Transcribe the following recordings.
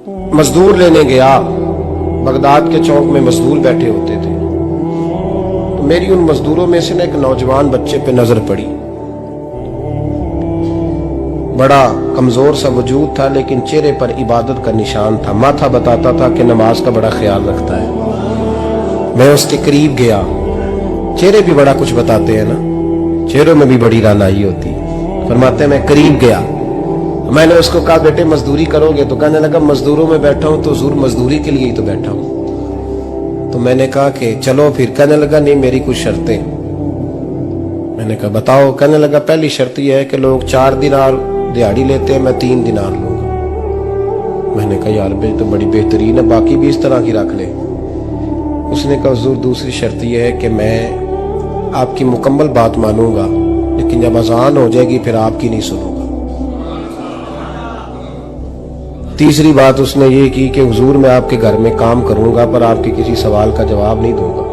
मजदूर लेने गया। बगदाद के चौक में मजदूर बैठे होते थे, तो मेरी उन मजदूरों में से ना एक नौजवान बच्चे पे नजर पड़ी। बड़ा कमजोर सा वजूद था, लेकिन चेहरे पर इबादत का निशान था। माथा बताता था कि नमाज का बड़ा ख्याल रखता है। मैं उसके करीब गया। चेहरे भी बड़ा कुछ बताते हैं ना, चेहरों में भी बड़ी रानाई होती है। फरमाते मैं करीब गया, मैंने उसको कहा बेटे मजदूरी करोगे? तो कहने लगा मजदूरों में बैठा हूं तो हुजूर मजदूरी के लिए ही तो बैठा हूं। तो मैंने कहा कि चलो फिर। कहने लगा नहीं, मेरी कुछ शर्तें। मैंने कहा बताओ? कहने लगा पहली शर्त यह है कि लोग 4 दिनार दिहाड़ी लेते हैं, मैं 3 दिनार लूंगा। मैंने कहा यार भाई तो बड़ी बेहतरीन है, बाकी भी इस तरह की रख ले। उसने कहा हुजूर दूसरी शर्त यह है कि मैं आपकी मुकम्मल बात मानूंगा, लेकिन जब अजान हो जाएगी फिर आपकी नहीं सुनूंगा। तीसरी बात उसने ये की कि हुजूर मैं आपके घर में काम करूंगा पर आपके किसी सवाल का जवाब नहीं दूंगा।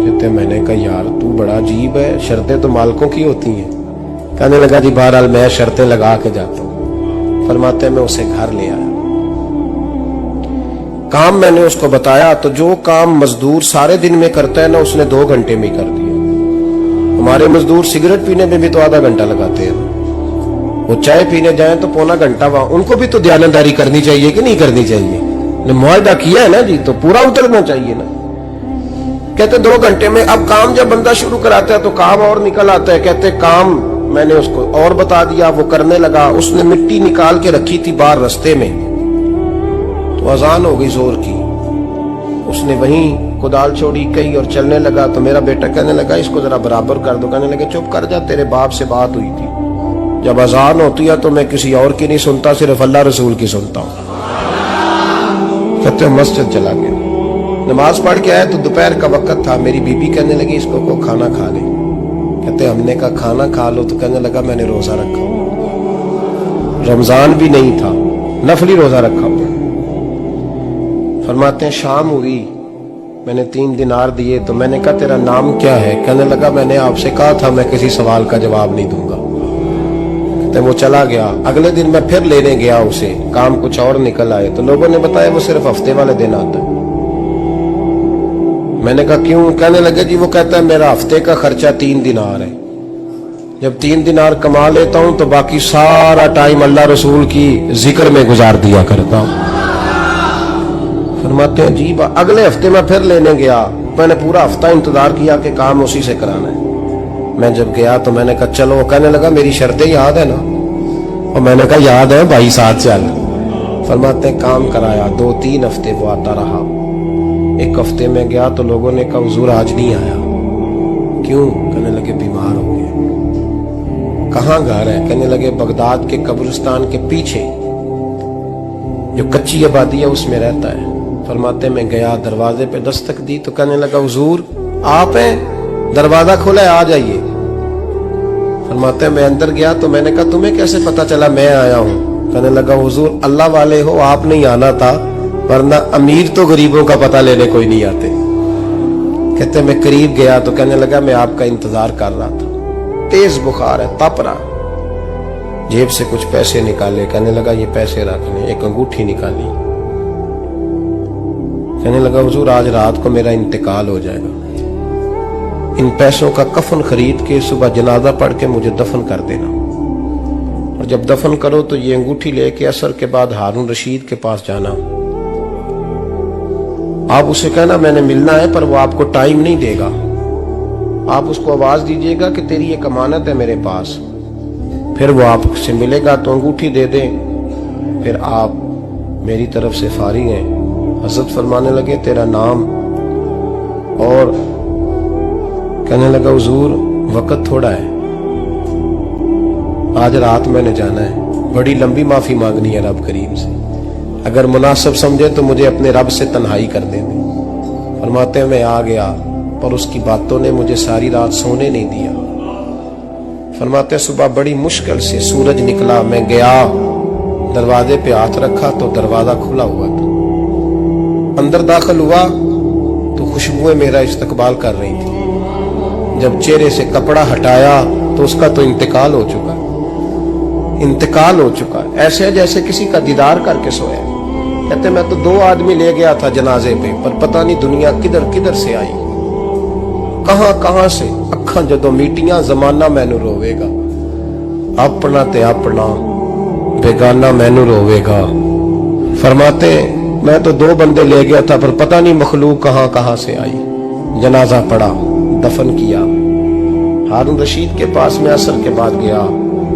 कहते मैंने कहा यार तू बड़ा अजीब है, शर्तें तो मालिकों की होती हैं। कहने लगा जी बहरहाल मैं शर्तें लगा के जाता हूं। फरमाते मैं उसे घर ले आया। काम मैंने उसको बताया तो जो काम मजदूर सारे दिन में करता है ना, उसने 2 घंटे में कर दिया। हमारे मजदूर सिगरेट पीने में भी तो आधा घंटा लगाते हैं, वो चाय पीने जाए तो पौना घंटा। वहां उनको भी तो दयानतदारी करनी चाहिए कि नहीं करनी चाहिए? मुआहदा किया है ना जी, तो पूरा उतरना चाहिए ना। कहते 2 घंटे में। अब काम जब बंदा शुरू कराता है तो काम और निकल आता है। कहते काम मैंने उसको और बता दिया, वो करने लगा। उसने मिट्टी निकाल के रखी थी बाहर रास्ते में, तो अजान हो गई जोर की। उसने वहीं कुदाल छोड़ी कही और चलने लगा। तो मेरा बेटा कहने लगा इसको जरा बराबर कर दो। कहने लगे चुप कर जा, तेरे बाप से बात हुई थी, जब अजान होती है तो मैं किसी और की नहीं सुनता, सिर्फ अल्लाह रसूल की सुनता हूं। कहते मस्जिद चला गया, नमाज पढ़ के आया तो दोपहर का वक्त था। मेरी बीबी कहने लगी इसको को खाना खा ले। कहते हमने कहा खाना खा लो, तो कहने लगा मैंने रोजा रखा हुआ, रमजान भी नहीं था, नफली रोजा रखा हुआ। फरमाते हैं शाम हुई, मैंने 3 दिनार दिए। तो मैंने कहा तेरा नाम क्या है? कहने लगा मैंने आपसे कहा था मैं किसी सवाल का जवाब नहीं दूंगा। कहते वो चला गया। अगले दिन मैं फिर लेने गया उसे, काम कुछ और निकल आए। तो लोगों ने बताया वो सिर्फ हफ्ते वाले दिन आता है। मैंने कहा क्यों? कहने लगे जी वो कहता है मेरा हफ्ते का खर्चा 3 दिनार है, जब 3 दिनार कमा लेता हूं तो बाकी सारा टाइम अल्लाह रसूल की जिक्र में गुजार दिया करता हूं। फरमाते हैं जी अगले हफ्ते में फिर लेने गया। मैंने पूरा हफ्ता इंतजार किया कि काम उसी से कराना है। मैं जब गया तो मैंने कहा चलो। कहने लगा मेरी शर्तें याद है ना? और मैंने कहा याद है भाई, साथ चल। फरमाते हैं काम कराया। 2-3 हफ्ते वो आता रहा। एक हफ्ते में गया तो लोगों ने कहा हुजूर आज नहीं आया। क्यों? कहने लगे बीमार हो गए। कहाँ घर है? कहने लगे बगदाद के कब्रिस्तान के पीछे जो कच्ची आबादी है उसमें रहता है। फरमाते मैं गया, दरवाजे पे दस्तक दी तो कहने लगा हुजूर आप हैं? दरवाजा खोला है, आ जाइए। फरमाते मैं अंदर गया तो मैंने कहा तुम्हें कैसे पता चला मैं आया हूं? कहने लगा हुजूर अल्लाह वाले हो, आप नहीं आना था, वरना अमीर तो गरीबों का पता लेने कोई नहीं आते। कहते मैं करीब गया तो कहने लगा मैं आपका इंतजार कर रहा था, तेज बुखार है, तप रहा। जेब से कुछ पैसे निकाले, कहने लगा ये पैसे रखने। एक अंगूठी निकाली, कहने लगा हुजूर आज रात को मेरा इंतकाल हो जाएगा, इन पैसों का कफन खरीद के सुबह जनाजा पढ़ के मुझे दफन कर देना, और जब दफन करो तो ये अंगूठी लेके असर के बाद हारून रशीद के पास जाना। आप उसे कहना मैंने मिलना है पर वो आपको टाइम नहीं देगा। आप उसको आवाज दीजिएगा कि तेरी एक अमानत है मेरे पास, फिर वो आपसे मिलेगा तो अंगूठी दे दे, फिर आप मेरी तरफ से फारिग हैं। हजरत फरमाने लगे तेरा नाम? और कहने लगा हुजूर वक्त थोड़ा है, आज रात मैंने जाना है, बड़ी लंबी माफी मांगनी है रब करीम से, अगर मुनासिब समझे तो मुझे अपने रब से तन्हाई कर देने। फरमाते हैं मैं आ गया पर उसकी बातों ने मुझे सारी रात सोने नहीं दिया। फरमाते सुबह बड़ी मुश्किल से सूरज निकला, मैं गया दरवाजे पे हाथ रखा तो दरवाजा खुला हुआ था। अंदर दाखिल हुआ तो खुशबुएं मेरा इस्तकबाल कर रही थी। जब चेहरे से कपड़ा हटाया तो उसका तो इंतकाल हो चुका। इंतकाल हो चुका है, ऐसे जैसे किसी का दीदार करके सोया। कहते मैं तो 2 आदमी ले गया था जनाजे पे, पर पता नहीं दुनिया किधर किधर से आई, कहां कहां से। अखा जदों मीटियां जमाना मैनू रोवेगा, अपना ते अपना बेगाना मैनू रोवेगा। फरमाते मैं तो 2 बंदे ले गया था, पर पता नहीं मखलूक कहां कहां से आई। जनाजा पड़ा, दफन किया। हारून रशीद के पास में असर के बाद गया।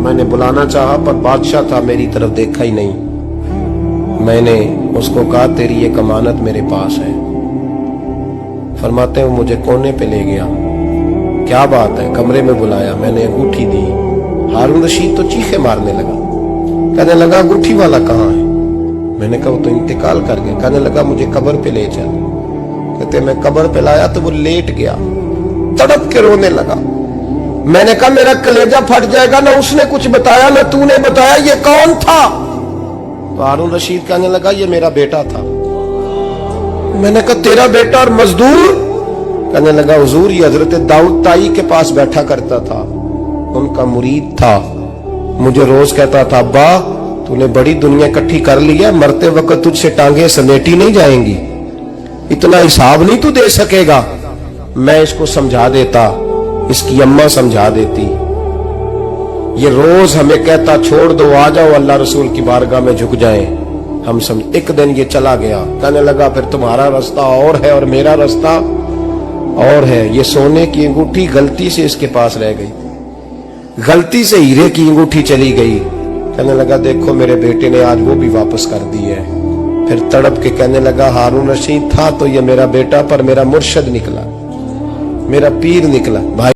मैंने बुलाना चाहा, पर बादशाह था, मेरी तरफ देखा ही नहीं। मैंने उसको कहा तेरी एक अमानत मेरे पास है। फरमाते हैं वो मुझे कोने पे ले गया। क्या बात है? कमरे में बुलाया, मैंने अंगूठी दी। हारून रशीद तो चीखे मारने लगा, कहने लगा अंगूठी वाला कहाँ है? मैंने कहा वो तो इंतकाल कर गया। कहने लगा मुझे कब्र पे ले चल। कहते मैं कब्र पे लाया तो वो लेट गया, तड़प के रोने लगा। मैंने कहा मेरा कलेजा फट जाएगा, ना उसने कुछ बताया ना तूने बताया, ये कौन था? तो हारून रशीद कहने लगा ये मेरा बेटा था। मैंने कहा तेरा बेटा और मजदूर? कहने लगा हुजूर ये हजरत दाऊद ताई के पास बैठा करता था, उनका मुरीद था। मुझे रोज कहता था अब्बा तूने बड़ी दुनिया इकट्ठी कर ली है, मरते वक्त तुझसे टांगे समेटी नहीं जाएंगी, इतना हिसाब नहीं तू दे सकेगा। मैं इसको समझा देता, इसकी अम्मा समझा देती। ये रोज हमें कहता छोड़ दो, आ जाओ अल्लाह रसूल की बारगाह में झुक जाएं। हम समझ। एक दिन ये चला गया, कहने लगा फिर तुम्हारा रास्ता और है और मेरा रास्ता और है। ये सोने की अंगूठी गलती से इसके पास रह गई, गलती से हीरे की अंगूठी चली गई। कहने लगा देखो मेरे बेटे ने आज वो भी वापस कर दी है। फिर तड़प के कहने लगा हारून रशीद था तो ये मेरा बेटा, पर मेरा मुर्शद निकला, मेरा पीर निकला। भाई